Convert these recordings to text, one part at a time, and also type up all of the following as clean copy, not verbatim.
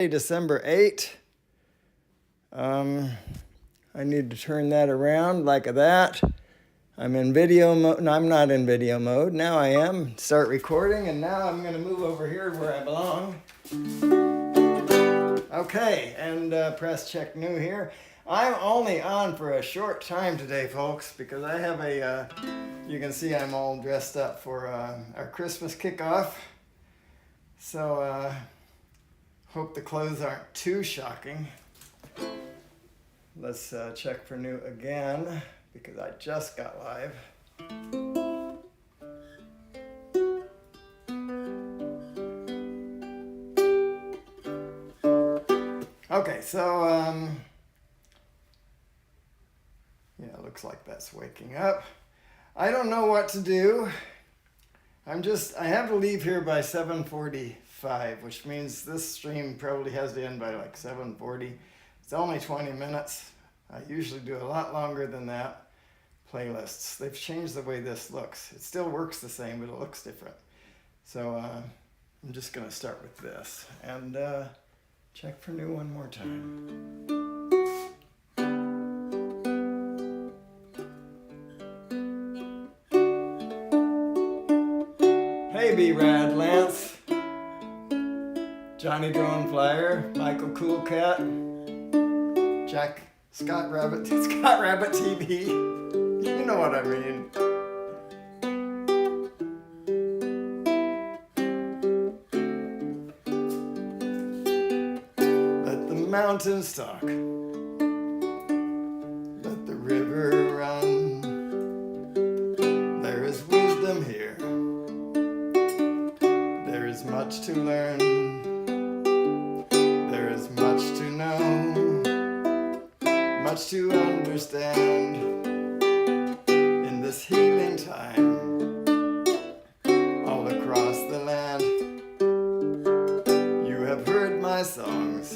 December 8th. I need to turn that around like that. I'm in video mode. No, I'm not in video mode. Now I am. Start recording, and now I'm going to move over here where I belong. Okay, and press check new here. I'm only on for a short time today, folks, because I have a, you can see I'm all dressed up for our Christmas Kickoff. So, hope the clothes aren't too shocking. Let's check for new again, because I just got live. Okay, so, yeah, looks like that's waking up. I don't know what to do. I have to leave here by 7:45, which means this stream probably has to end by like 7:40. It's only 20 minutes. I usually do a lot longer than that. Playlists. They've changed the way this looks. It still works the same, but it looks different. So I'm just going to start with this and check for new one more time. Hey, B-Rad Lance, Johnny Drone Flyer, Michael Cool Cat, Jack Scott Rabbit TV. You know what I mean. Let the mountains talk. Let the river run. There is wisdom here. There is much to learn. There is much to know. Much to understand in this healing time all across the land. You have heard my songs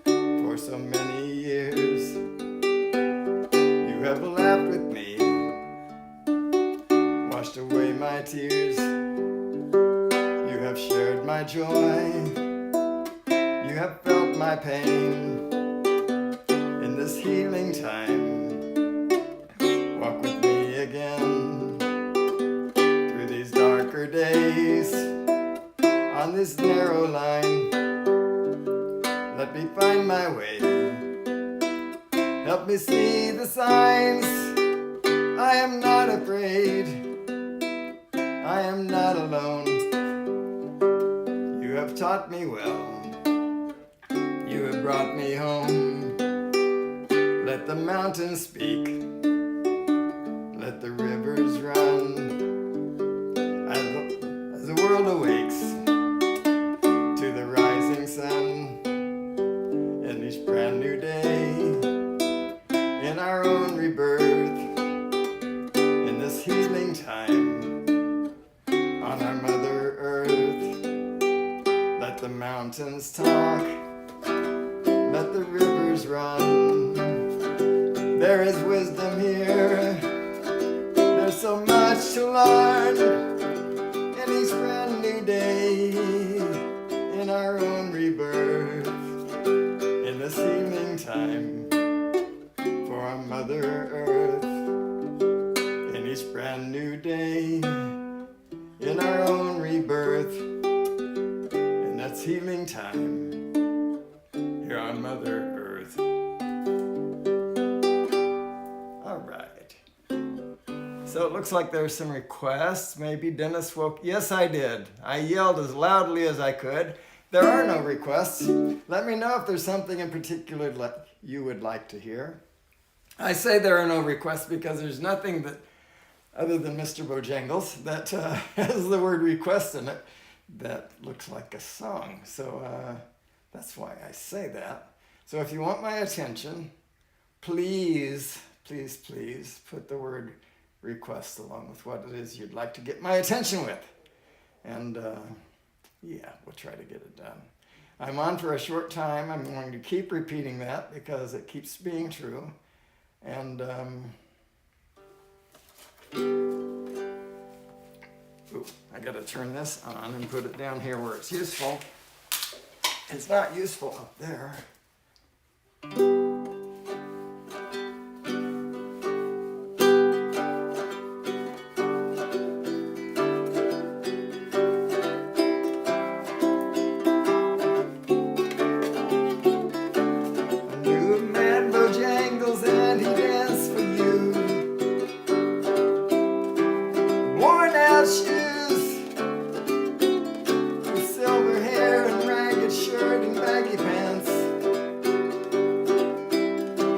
for so many years. You have laughed with me, washed away my tears. You have shared my joy. You have felt my pain. This healing time, walk with me again through these darker days on this narrow line. Let me find my way, help me see the signs. I am not afraid, I am not alone. You have taught me well, you have brought me home. Let the mountains speak, let the rivers run. As the world awakes to the rising sun, in each brand new day, in our own rebirth, in this healing time, on our Mother Earth. Let the mountains talk, let the rivers run. There is wisdom here, there's so much to learn in each brand new day, in our own rebirth, in this healing time for our Mother Earth, in each brand new day, in our own rebirth, in that healing time here on Mother Earth. So it looks like there's some requests. Maybe Dennis woke. Yes, I did. I yelled as loudly as I could. There are no requests. Let me know if there's something in particular you would like to hear. I say there are no requests because there's nothing that, other than Mr. Bojangles, that has the word request in it that looks like a song. So that's why I say that. So if you want my attention, please, please, please put the word request along with what it is you'd like to get my attention with. And yeah, we'll try to get it done. I'm on for a short time. I'm going to keep repeating that because it keeps being true. And ooh, I gotta turn this on and put it down here where it's useful. It's not useful up there. I knew a man, Bojangles, and he danced for you. Worn out shoes, with silver hair and ragged shirt and baggy pants.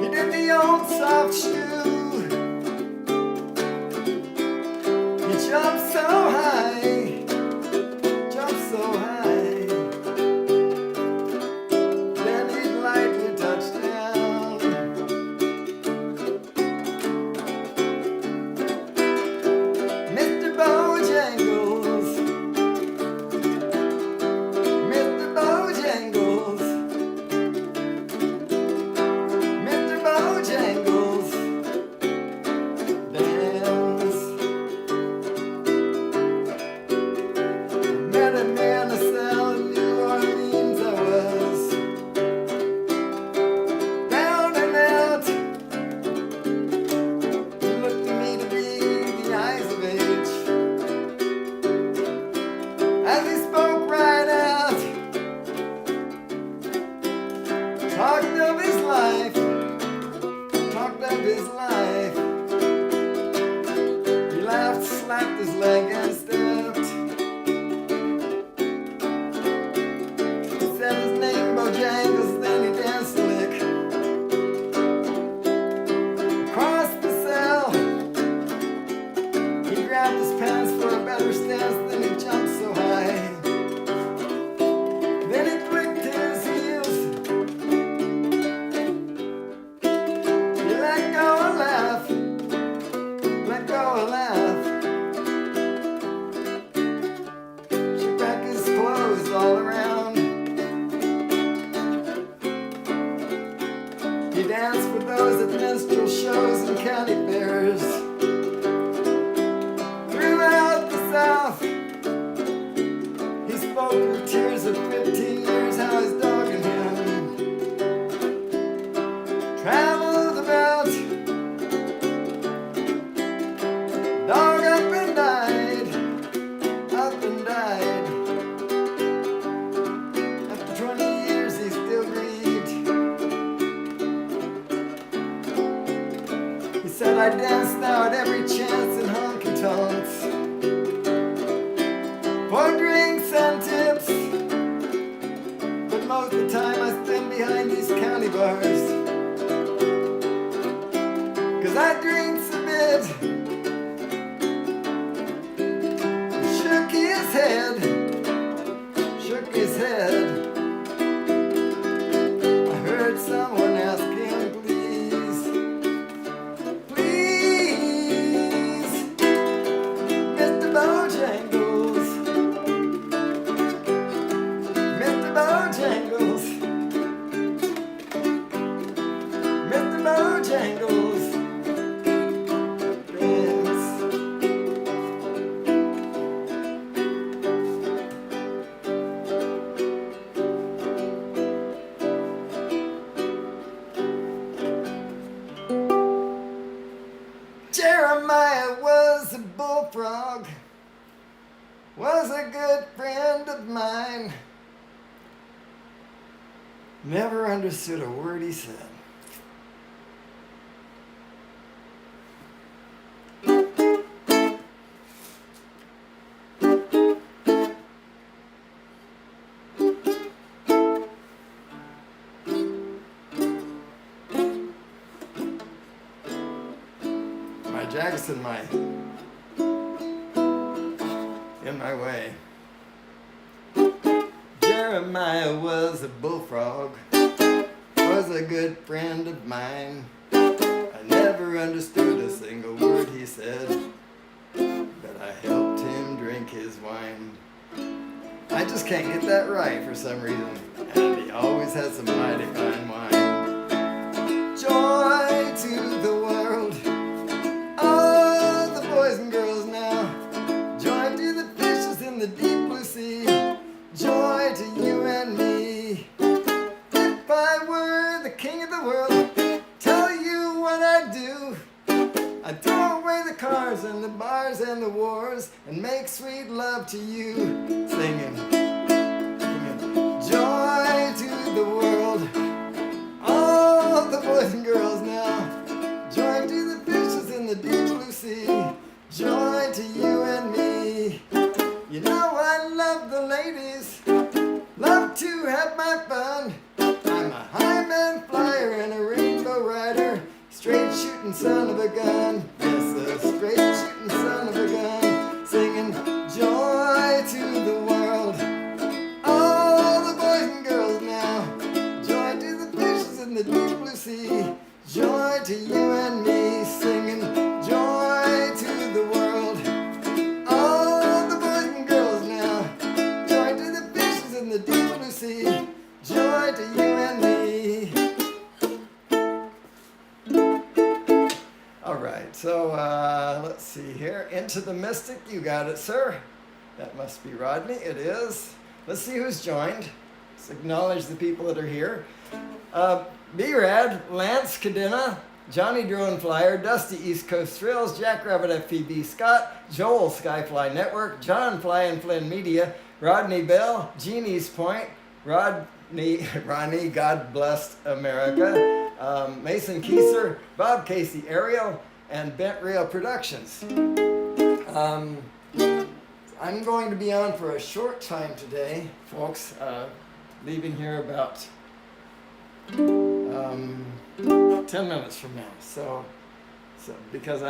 He did the old soft shoe. He jumped so high, jumped so high. Then he'd lightly touch down. Mr. Bojangles, Mr. Bojangles, Mr. Bojangles, dance. Met him in a cell in New Orleans. I was down and out. He looked to me to be the eyes of age. As he spoke right out, talked of his life, talked of his life. He laughed, slapped his leg and stepped. He said his name Bojangles, then he danced a lick across the cell. He grabbed his pants for a better stance, then he jumped so high. Then he clicked his heels. He let go a laugh, let go a laugh. Shook back his clothes all around. He danced for those at minstrel shows and county fairs. Throughout the South, he spoke with tears of 15 years how his dog and him traveled about. Dog up and died, up and died. After 20 years, he still grieved. He said, I danced now at every chance in honky tonks for drinks and tips, but most of the time I spend behind these county bars, 'cause I drinks a bit. Shook his head, shook his head. I heard someone ask him, please, please, Mr. Bojangles, Mr. Bojangles, Mr. Bojangles, dance. Jeremiah was a bullfrog, was a good friend of mine. Never understood a word he said. My jacket's in my way. Jeremiah was a bullfrog, was a good friend of mine. I never understood a single word he said, but I helped him drink his wine. I just can't get that right for some reason, and he always had some mighty fine wine. Joy to the world, all the boys and girls now. Joy to the fishes in the deep blue sea. Joy to you and me. and the wars and make sweet love to you. Singing. Joy to the world, all the boys and girls now. Joy to the fishes in the deep blue sea. Joy to you and me. You know I love the ladies, love to have my fun. I'm a highman flyer and a rainbow rider, straight shooting son of a gun. Yes, a straight shooting son of a gun. Singing joy to the world, all the boys and girls now. Joy to the fishes in the deep blue sea. Joy to you and me. Singing joy to the world, all the boys and girls now. Joy to the fishes in the deep blue sea. Joy to you and me. All right, so let's see here. Into the Mystic, you got it, sir. That must be Rodney. It is. Let's see who's joined. Let's acknowledge the people that are here. B-Rad, Lance Cadena, Johnny Drone Flyer, Dusty East Coast Thrills, Jackrabbit FPB Scott, Joel Skyfly Network, John Fly and Flynn Media, Rodney Bell, Jeannie's Point, Ronnie, God Bless America, Mason Kieser, Bob Casey Ariel, and Bent Real Productions. I'm going to be on for a short time today, folks, leaving here about 10 minutes from now. So because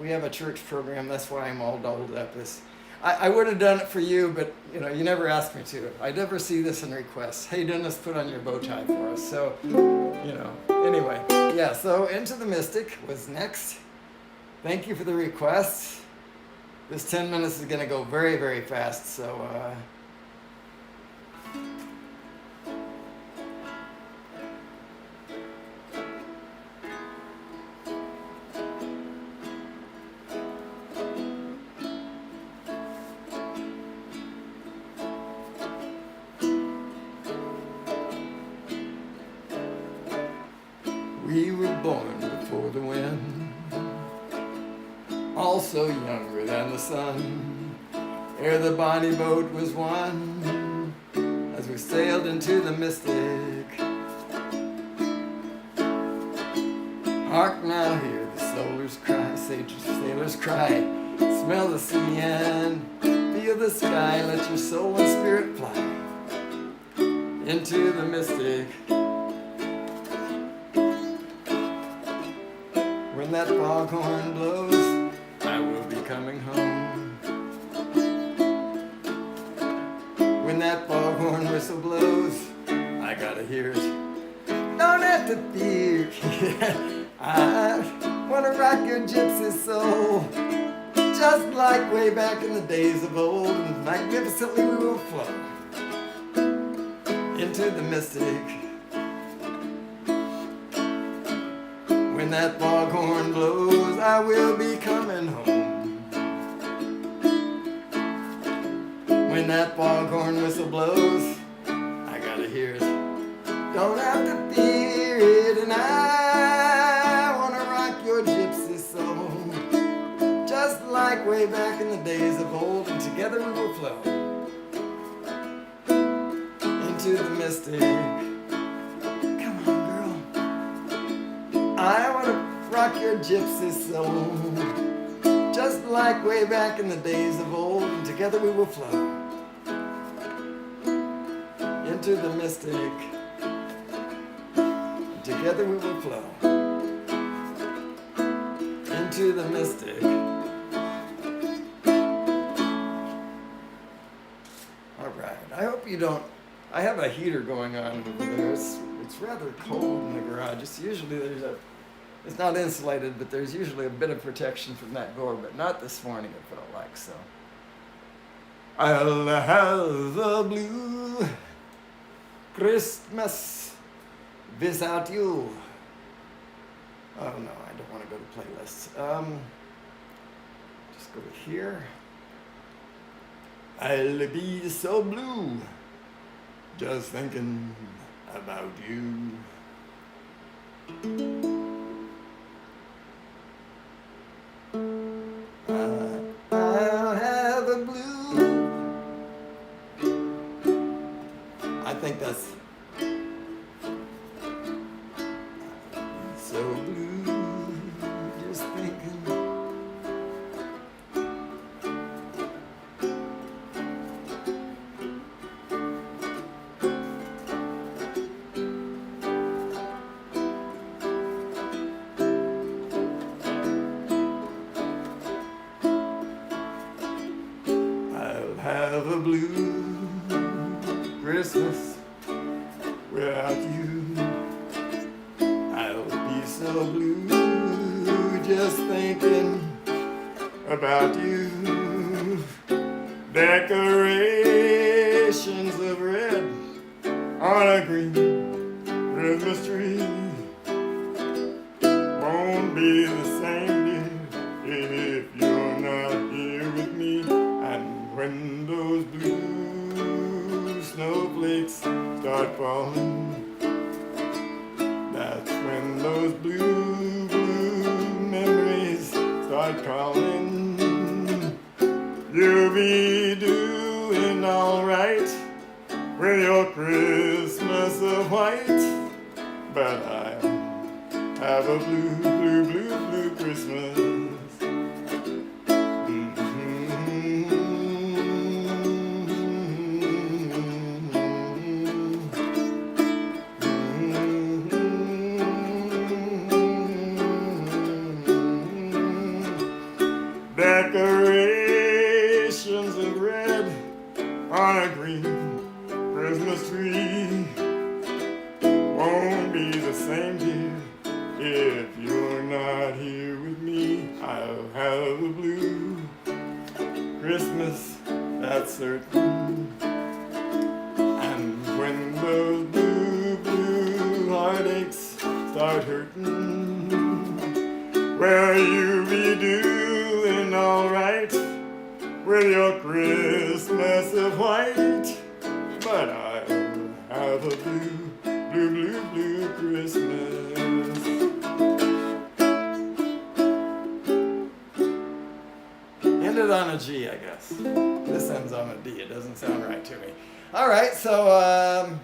we have a church program, that's why I'm all dolled up. I would have done it for you, but you never asked me to. I never see this in requests. Hey Dennis, put on your bow tie for us. So, anyway, yeah, so Into the Mystic was next. Thank you for the requests. This 10 minutes is going to go very, very fast, so we were born before the wind, also younger than the sun, ere the bonny boat was won, as we sailed into the mystic. Hark now, hear the sailors cry, smell the sea and feel the sky, let your soul and spirit fly into the mystic. When that foghorn blows, I will be coming home. When that foghorn whistle blows, I gotta hear it. Don't have to fear. I wanna rock your gypsy soul, just like way back in the days of old, and magnificently we will flow into the mystic. When that foghorn blows, I will be coming home. When that foghorn whistle blows, I gotta hear it. Don't have to fear it, and I wanna rock your gypsy soul, just like way back in the days of old, and together we will flow into the mystic. I want to rock your gypsy soul, just like way back in the days of old, and together we will flow into the mystic. And together we will flow into the mystic. All right, I hope you don't. I have a heater going on over there. It's rather cold in the garage. It's not insulated, but there's usually a bit of protection from that door, but not this morning it felt like, so. I'll have a blue Christmas without you. Oh no, I don't want to go to playlists. Just go to here. I'll be so blue, just thinking about you. without you. I'll be so blue just thinking about you. Decorations of red on a green Christmas tree won't be the same, dear, if you're not here with me. And when those blue snowflakes start falling, that's when those blue, blue memories start calling. You'll be doing all right with your Christmas of white, but I'll have a blue, blue, blue, blue Christmas. Decorations of red on a green Christmas tree won't be the same, dear, if you're not here with me. I'll have a blue Christmas, that's certain. And when those blue, blue heartaches start hurting, well, you'll be doing all right with your Christmas of white, but I'll have a blue, blue, blue, blue Christmas. Ended on a G, I guess. This ends on a D. It doesn't sound right to me. All right, so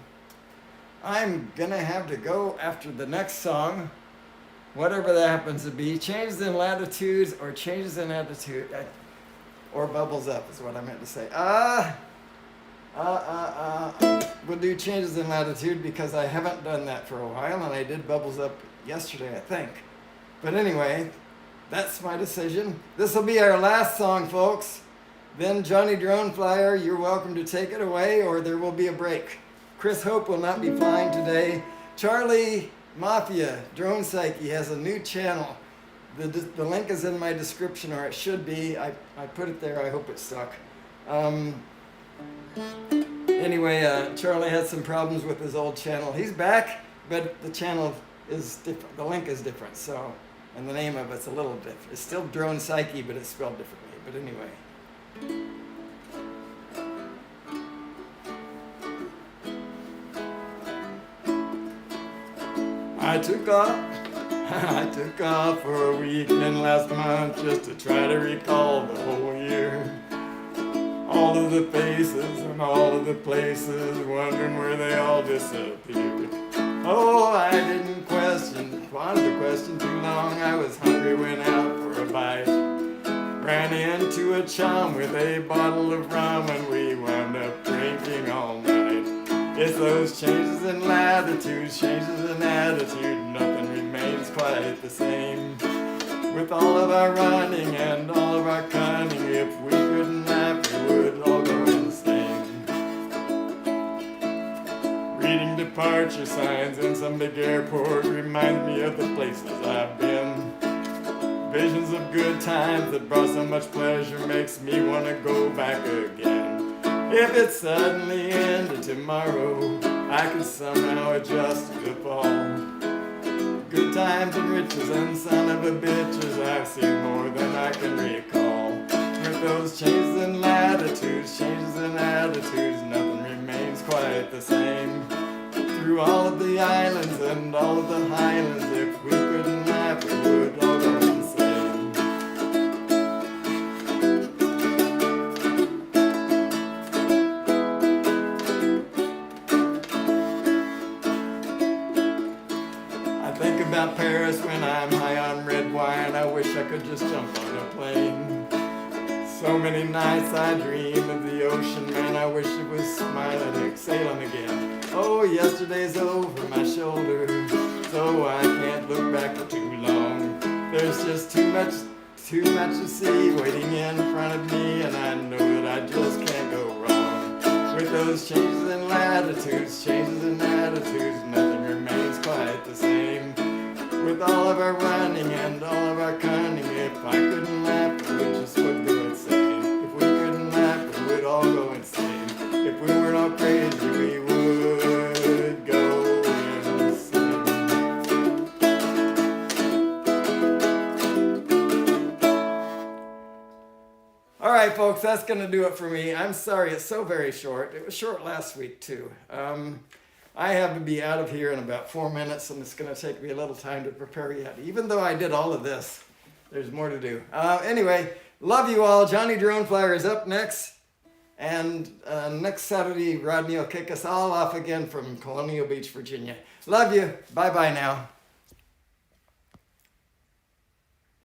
I'm gonna have to go after the next song, whatever that happens to be. Changes in Latitudes or Changes in Attitude, or Bubbles Up is what I meant to say. We'll do Changes in Latitude because I haven't done that for a while, and I did Bubbles Up yesterday, I think. But anyway, that's my decision. This will be our last song, folks. Then Johnny Drone Flyer, you're welcome to take it away, or there will be a break. Chris Hope will not be flying today. Charlie Mafia, Drone Psyche, has a new channel. The link is in my description, or it should be. I put it there. I hope it stuck. Anyway, Charlie had some problems with his old channel. He's back, but the channel is different. The link is different, so, and the name of it's a little different. It's still Drone Psyche, but it's spelled differently. But anyway. I took off for a weekend last month just to try to recall the whole year. All of the faces and all of the places, wondering where they all disappeared. Oh, I didn't wanted to question too long. I was hungry, went out for a bite. Ran into a chum with a bottle of rum, and we wound up drinking all night. It's those changes in latitudes, changes in attitude, nothing remains quite the same. With all of our running and all of our cunning, if we couldn't laugh, we would all go insane. Reading departure signs in some big airport reminds me of the places I've been. Visions of good times that brought so much pleasure makes me want to go back again. If it suddenly ended tomorrow, I could somehow adjust to the fall. Good times and riches and son of a bitches, I've seen more than I can recall. With those changes in latitudes, changes in attitudes, nothing remains quite the same. Through all of the islands and all of the highlands, if we couldn't laugh, we would all go insane. About Paris when I'm high on red wine, I wish I could just jump on a plane. So many nights I dream of the ocean, man, I wish it was smiling, exhaling again. Oh, yesterday's over my shoulder, so I can't look back for too long. There's just too much to see waiting in front of me, and I know that I just can't go wrong. With those changes in latitudes, changes in attitudes, All right, folks, that's going to do it for me. I'm sorry it's so very short. It was short last week, too. I have to be out of here in about 4 minutes, and it's going to take me a little time to prepare yet. Even though I did all of this, there's more to do. Anyway, love you all. Johnny Drone Flyer is up next. And next Saturday, Rodney will kick us all off again from Colonial Beach, Virginia. Love you. Bye-bye now.